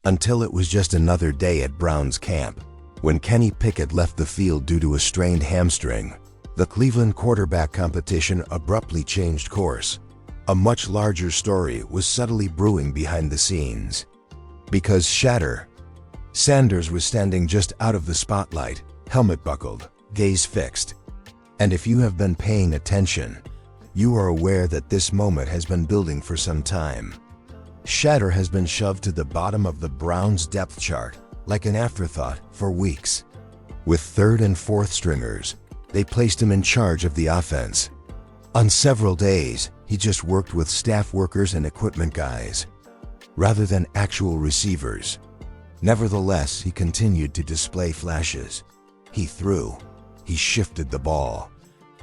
Until it was just another day at Browns camp. When Kenny Pickett left the field due to a strained hamstring, the Cleveland quarterback competition abruptly changed course. A much larger story was subtly brewing behind the scenes. Because Shedeur Sanders was standing just out of the spotlight, helmet buckled, gaze fixed. And if you have been paying attention, you are aware that this moment has been building for some time. Shedeur has been shoved to the bottom of the Browns' depth chart like an afterthought for weeks. With third and fourth stringers, they placed him in charge of the offense. On several days, he just worked with staff workers and equipment guys, rather than actual receivers. Nevertheless, he continued to display flashes. He threw. He shifted the ball.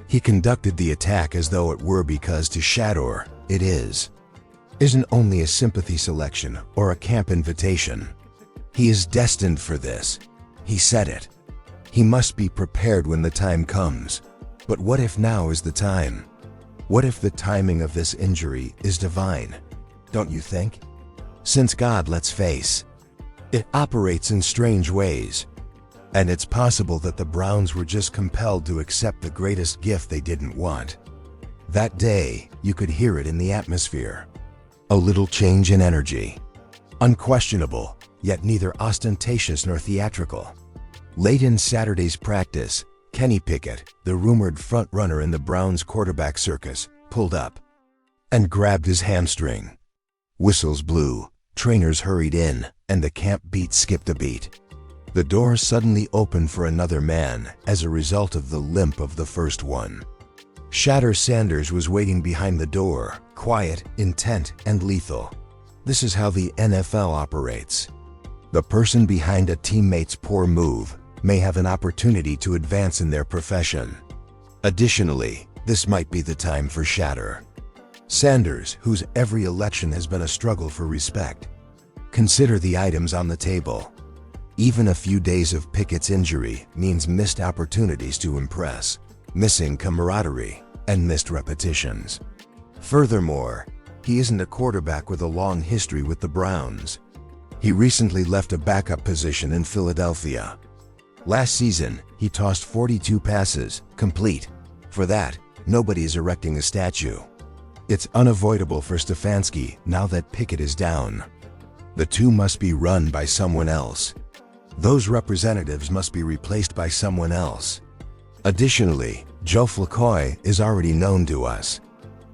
He conducted the attack as though it were, because to Shedeur, it isn't only a sympathy selection or a camp invitation. He is destined for this. He said it. He must be prepared when the time comes. But what if now is the time? What if the timing of this injury is divine? Don't you think? Since God, let's face it, operates in strange ways. And it's possible that the Browns were just compelled to accept the greatest gift they didn't want. That day, you could hear it in the atmosphere. A little change in energy. Unquestionable, yet neither ostentatious nor theatrical. Late in Saturday's practice, Kenny Pickett, the rumored frontrunner in the Browns quarterback circus, pulled up and grabbed his hamstring. Whistles blew, trainers hurried in, and the camp beat skipped a beat. The door suddenly opened for another man as a result of the limp of the first one. Shedeur Sanders was waiting behind the door, quiet, intent, and lethal. This is how the NFL operates. The person behind a teammate's poor move may have an opportunity to advance in their profession. Additionally, this might be the time for Shedeur Sanders, whose every election has been a struggle for respect. Consider the items on the table. Even a few days of Pickett's injury means missed opportunities to impress, missing camaraderie, and missed repetitions. Furthermore, he isn't a quarterback with a long history with the Browns. He recently left a backup position in Philadelphia. Last season, he tossed 42 passes, complete. For that, nobody is erecting a statue. It's unavoidable for Stefanski now that Pickett is down. The two must be run by someone else. Those representatives must be replaced by someone else. Additionally, Joe Flacco is already known to us.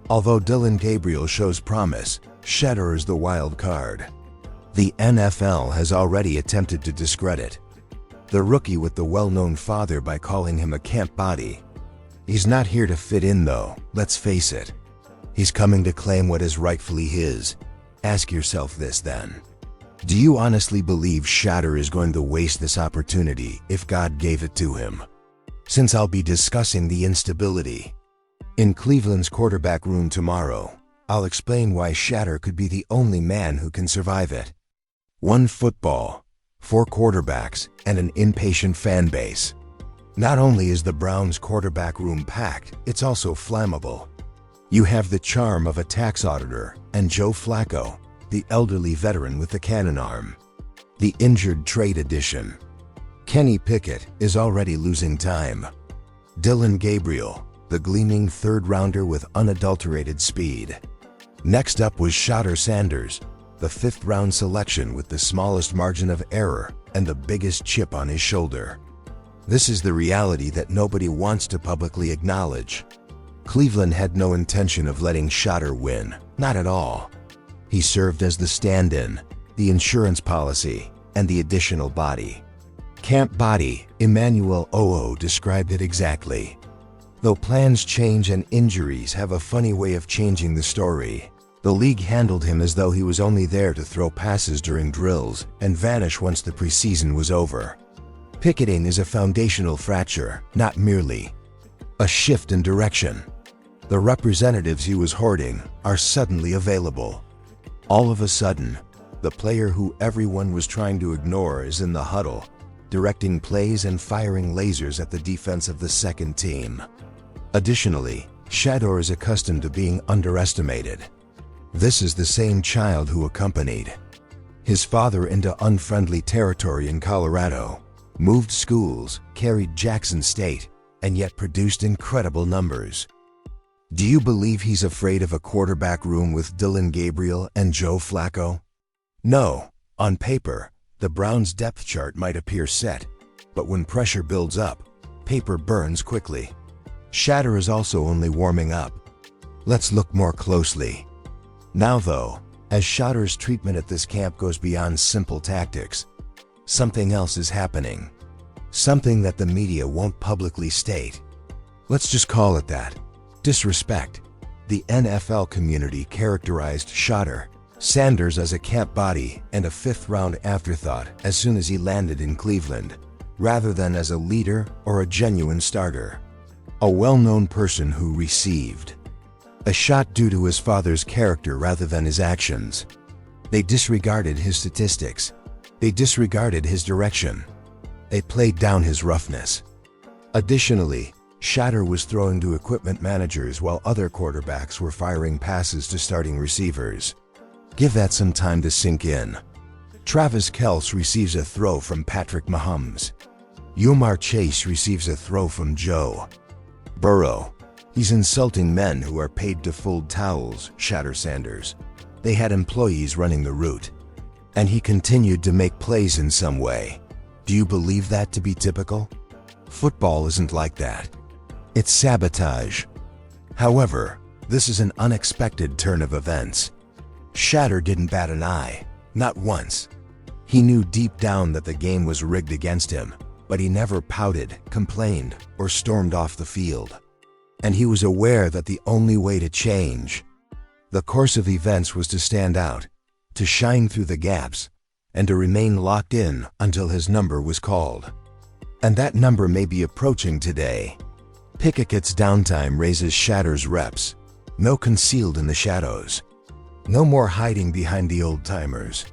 Although Dillon Gabriel shows promise, Shedeur is the wild card. The NFL has already attempted to discredit the rookie with the well-known father by calling him a camp body. He's not here to fit in though, let's face it. He's coming to claim what is rightfully his. Ask yourself this then. Do you honestly believe Shedeur is going to waste this opportunity if God gave it to him? Since I'll be discussing the instability in Cleveland's quarterback room tomorrow, I'll explain why Shedeur could be the only man who can survive it. One football, 4 quarterbacks, and an impatient fan base. Not only is the Browns' quarterback room packed, it's also flammable. You have the charm of a tax auditor and Joe Flacco, the elderly veteran with the cannon arm. The injured trade edition. Kenny Pickett is already losing time. Dillon Gabriel, the gleaming third-rounder with unadulterated speed. Next up was Shedeur Sanders, the 5th-round selection with the smallest margin of error and the biggest chip on his shoulder. This is the reality that nobody wants to publicly acknowledge. Cleveland had no intention of letting Shedeur win, not at all. He served as the stand-in, the insurance policy, and the additional body. Camp body, Emmanuel Oo described it exactly. Though plans change and injuries have a funny way of changing the story, the league handled him as though he was only there to throw passes during drills and vanish once the preseason was over. Picketing is a foundational fracture, not merely a shift in direction. The representatives he was hoarding are suddenly available. All of a sudden, the player who everyone was trying to ignore is in the huddle, directing plays and firing lasers at the defense of the second team. Additionally, Shedeur is accustomed to being underestimated. This is the same child who accompanied His father into unfriendly territory in Colorado, moved schools, carried Jackson State, and yet produced incredible numbers. Do you believe he's afraid of a quarterback room with Dillon Gabriel and Joe Flacco? No. On paper, the Browns' depth chart might appear set, but when pressure builds up, paper burns quickly. Shedeur is also only warming up. Let's look more closely. Now though, as Shedeur's treatment at this camp goes beyond simple tactics, something else is happening. Something that the media won't publicly state. Let's just call it that. Disrespect. The NFL community characterized Shedeur Sanders as a camp body and a fifth-round afterthought as soon as he landed in Cleveland, rather than as a leader or a genuine starter. A well-known person who received a shot due to his father's character rather than his actions. They disregarded his statistics. They disregarded his direction. They played down his roughness. Additionally, Shedeur was throwing to equipment managers while other quarterbacks were firing passes to starting receivers. Give that some time to sink in. Travis Kelce receives a throw from Patrick Mahomes. Jamar Chase receives a throw from Joe Burrow. He's insulting men who are paid to fold towels, Shedeur Sanders. They had employees running the route. And he continued to make plays in some way. Do you believe that to be typical? Football isn't like that. It's sabotage. However, this is an unexpected turn of events. Shedeur didn't bat an eye, not once. He knew deep down that the game was rigged against him, but he never pouted, complained, or stormed off the field. And he was aware that the only way to change the course of events was to stand out, to shine through the gaps, and to remain locked in until his number was called. And that number may be approaching today. Pickett's downtime raises Shedeur's reps. No concealed in the shadows. No more hiding behind the old-timers.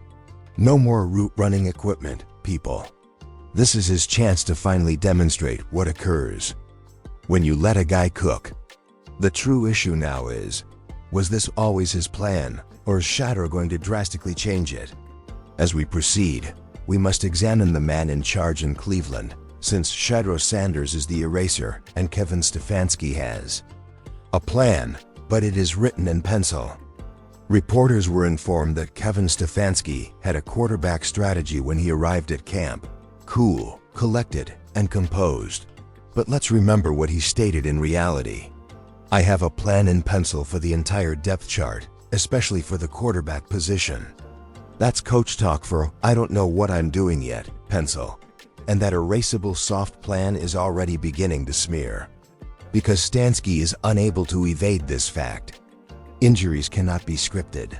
No more route-running equipment, people. This is his chance to finally demonstrate what occurs when you let a guy cook. The true issue now is, was this always his plan, or is Shedeur going to drastically change it? As we proceed, we must examine the man in charge in Cleveland, since Shedeur Sanders is the eraser and Kevin Stefanski has a plan, but it is written in pencil. Reporters were informed that Kevin Stefanski had a quarterback strategy when he arrived at camp. Cool, collected, and composed. But let's remember what he stated in reality. I have a plan in pencil for the entire depth chart, especially for the quarterback position. That's coach talk for I don't know what I'm doing yet, pencil. And that erasable soft plan is already beginning to smear. Because Stefanski is unable to evade this fact. Injuries cannot be scripted.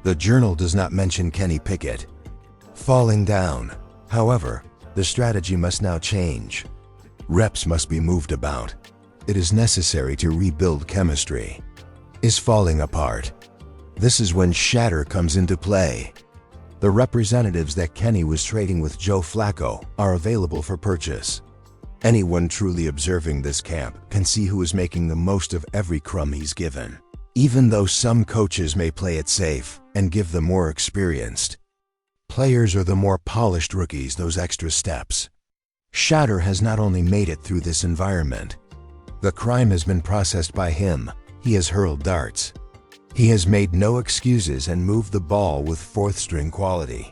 The journal does not mention Kenny Pickett falling down. However, the strategy must now change. Reps must be moved about. It is necessary to rebuild chemistry. Is falling apart. This is when Shedeur comes into play. The representatives that Kenny was trading with Joe Flacco are available for purchase. Anyone truly observing this camp can see who is making the most of every crumb he's given, even though some coaches may play it safe and give the more experienced players or the more polished rookies those extra steps. Shedeur has not only made it through this environment. The crime has been processed by him. He has hurled darts. He has made no excuses and moved the ball with fourth-string quality.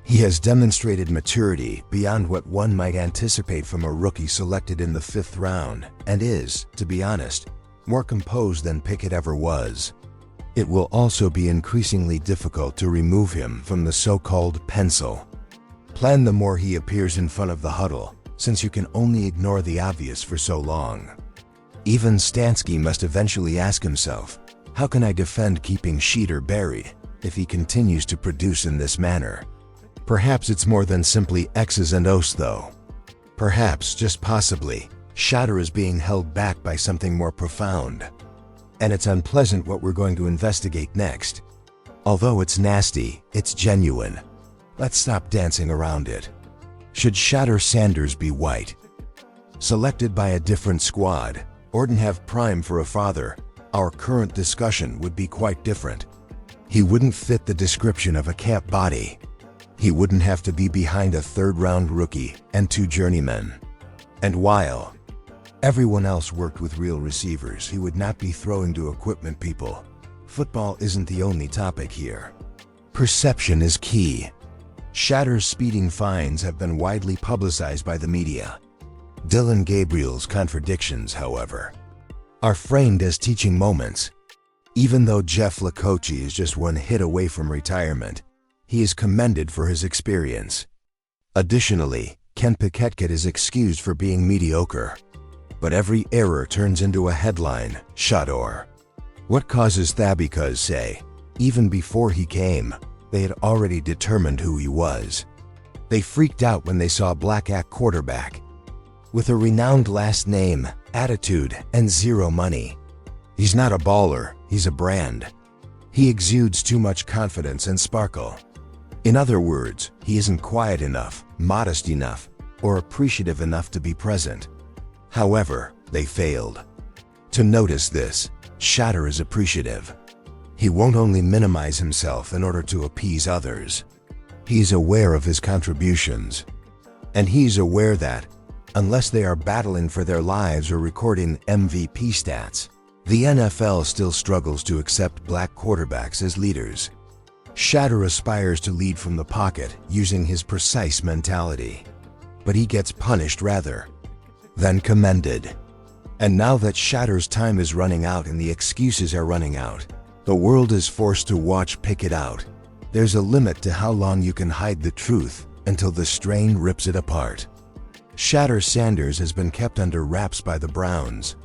He has demonstrated maturity beyond what one might anticipate from a rookie selected in the 5th round, and is, to be honest, more composed than Pickett ever was. It will also be increasingly difficult to remove him from the so-called pencil. Plan the more he appears in front of the huddle, since you can only ignore the obvious for so long. Even Stefanski must eventually ask himself, how can I defend keeping Shedeur buried if he continues to produce in this manner? Perhaps it's more than simply X's and O's though. Perhaps, just possibly, Shedeur is being held back by something more profound. And it's unpleasant what we're going to investigate next. Although it's nasty, it's genuine. Let's stop dancing around it. Should Shedeur Sanders be white? Selected by a different squad, or didn't have prime for a father, our current discussion would be quite different. He wouldn't fit the description of a camp body. He wouldn't have to be behind a third-round rookie and 2 journeymen. And while everyone else worked with real receivers, he would not be throwing to equipment people. Football isn't the only topic here. Perception is key. Shedeur's speeding fines have been widely publicized by the media. Dillon Gabriel's contradictions, however, are framed as teaching moments. Even though Jeff Flacco is just 1 hit away from retirement, he is commended for his experience. Additionally, Kenny Pickett is excused for being mediocre. But every error turns into a headline, Shedeur. What causes that? Because, say, even before he came, they had already determined who he was. They freaked out when they saw a black quarterback with a renowned last name, attitude, and 0 money. He's not a baller, he's a brand. He exudes too much confidence and sparkle. In other words, he isn't quiet enough, modest enough, or appreciative enough to be present. However, they failed to notice this. Shedeur is appreciative. He won't only minimize himself in order to appease others. He's aware of his contributions. And he's aware that, unless they are battling for their lives or recording MVP stats, the NFL still struggles to accept black quarterbacks as leaders. Shedeur aspires to lead from the pocket using his precise mentality. But he gets punished rather than commended. And now that Shedeur's time is running out and the excuses are running out, the world is forced to watch Pickett out. There's a limit to how long you can hide the truth until the strain rips it apart. Shedeur Sanders has been kept under wraps by the Browns.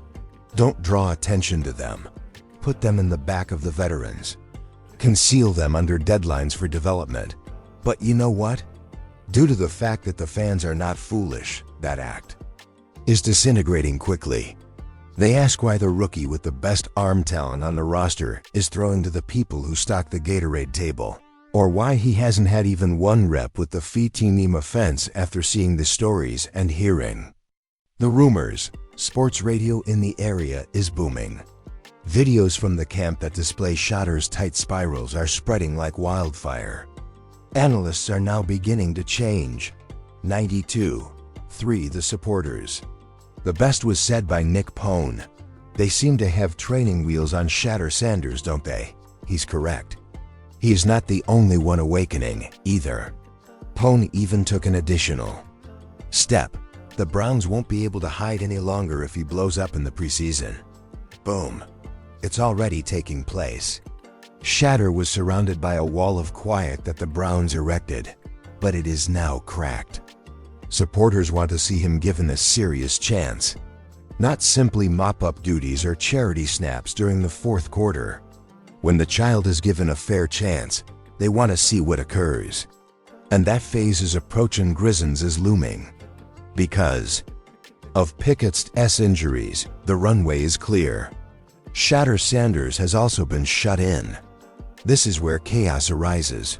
Don't draw attention to them. Put them in the back of the veterans. Conceal them under deadlines for development. But you know what? Due to the fact that the fans are not foolish, that act is disintegrating quickly. They ask why the rookie with the best arm talent on the roster is throwing to the people who stock the Gatorade table, or why he hasn't had even 1 rep with the team offense after seeing the stories and hearing the rumors. Sports radio in the area is booming. Videos from the camp that display Shedeur's tight spirals are spreading like wildfire. Analysts are now beginning to change. 92.3 The supporters. The best was said by Nick Pone. They seem to have training wheels on Shedeur Sanders, don't they? He's correct. He is not the only one awakening, either. Pone even took an additional step. The Browns won't be able to hide any longer if he blows up in the preseason. Boom. It's already taking place. Shedeur was surrounded by a wall of quiet that the Browns erected, but it is now cracked. Supporters want to see him given a serious chance, not simply mop-up duties or charity snaps during the 4th quarter. When the child is given a fair chance, they want to see what occurs. And that phase is approaching. Grizzons is looming. Because of Pickett's injuries, the runway is clear. Shedeur Sanders has also been shut in. This is where chaos arises.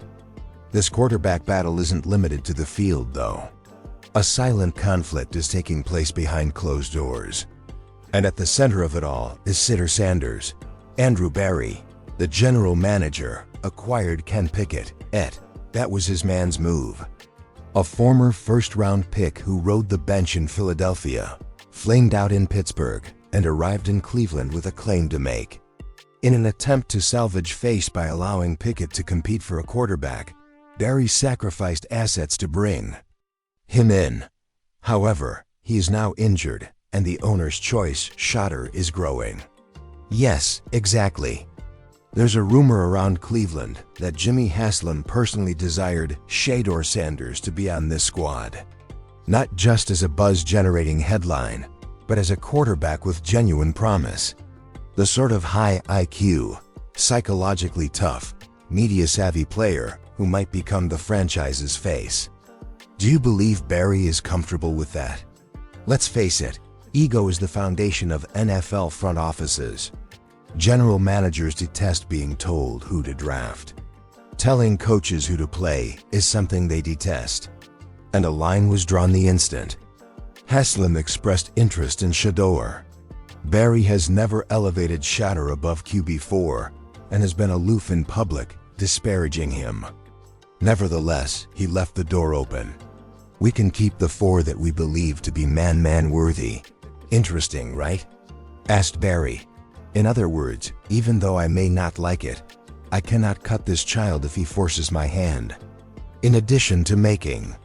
This quarterback battle isn't limited to the field, though. A silent conflict is taking place behind closed doors. And at the center of it all is Shedeur Sanders. Andrew Berry, the general manager, acquired Kenny Pickett. That was his man's move. A former first-round pick who rode the bench in Philadelphia, flamed out in Pittsburgh, and arrived in Cleveland with a claim to make. In an attempt to salvage face by allowing Pickett to compete for a quarterback, Berry sacrificed assets to bring him in. However, he is now injured, and the owner's choice, Shedeur, is growing. Yes, exactly. There's a rumor around Cleveland that Jimmy Haslam personally desired Shedeur Sanders to be on this squad. Not just as a buzz-generating headline, but as a quarterback with genuine promise. The sort of high IQ, psychologically tough, media-savvy player who might become the franchise's face. Do you believe Berry is comfortable with that? Let's face it, ego is the foundation of NFL front offices. General managers detest being told who to draft. Telling coaches who to play is something they detest. And a line was drawn the instant Haslam expressed interest in Shedeur. Berry has never elevated Shedeur above QB4 and has been aloof in public, disparaging him. Nevertheless, he left the door open. We can keep the 4 that we believe to be man worthy. Interesting, right? Asked Barry. In other words, even though I may not like it, I cannot cut this child if he forces my hand. In addition to making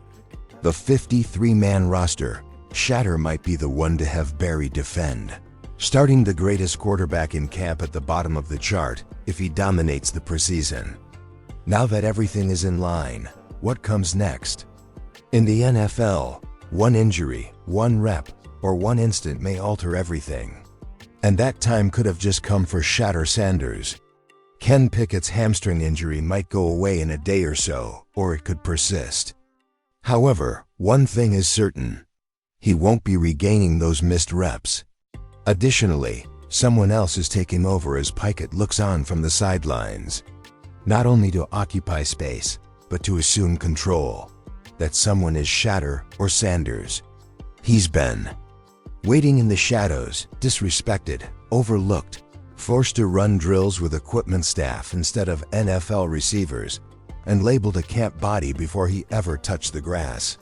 the 53-man roster, Shedeur might be the one to have Barry defend, starting the greatest quarterback in camp at the bottom of the chart if he dominates the preseason. Now that everything is in line, what comes next? In the NFL, one injury, one rep, or one instant may alter everything. And that time could have just come for Shedeur Sanders. Kenny Pickett's hamstring injury might go away in a day or so, or it could persist. However, one thing is certain. He won't be regaining those missed reps. Additionally, someone else is taking over as Pickett looks on from the sidelines. Not only to occupy space, but to assume control. That someone is Shedeur or Sanders. He's been waiting in the shadows, disrespected, overlooked, forced to run drills with equipment staff instead of NFL receivers, and labeled a camp body before he ever touched the grass.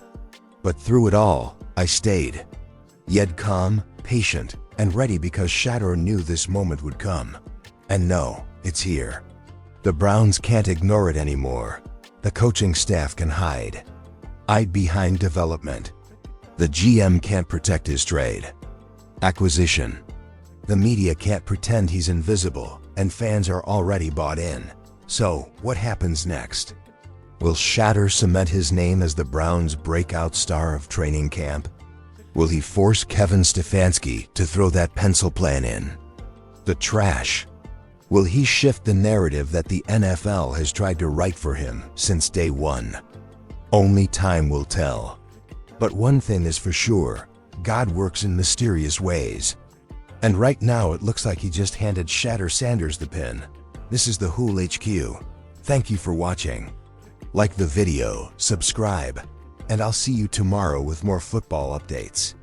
But through it all, I stayed. Yet calm, patient, and ready because Shedeur knew this moment would come. And no, it's here. The Browns can't ignore it anymore. The coaching staff can hide behind development. The GM can't protect his trade acquisition. The media can't pretend he's invisible, and fans are already bought in. So, what happens next? Will Shedeur cement his name as the Browns' breakout star of training camp? Will he force Kevin Stefanski to throw that pencil plan in the trash? Will he shift the narrative that the NFL has tried to write for him since day one? Only time will tell. But one thing is for sure, God works in mysterious ways. And right now it looks like he just handed Shedeur Sanders the pin. This is the Hool HQ. Thank you for watching. Like the video, subscribe, and I'll see you tomorrow with more football updates.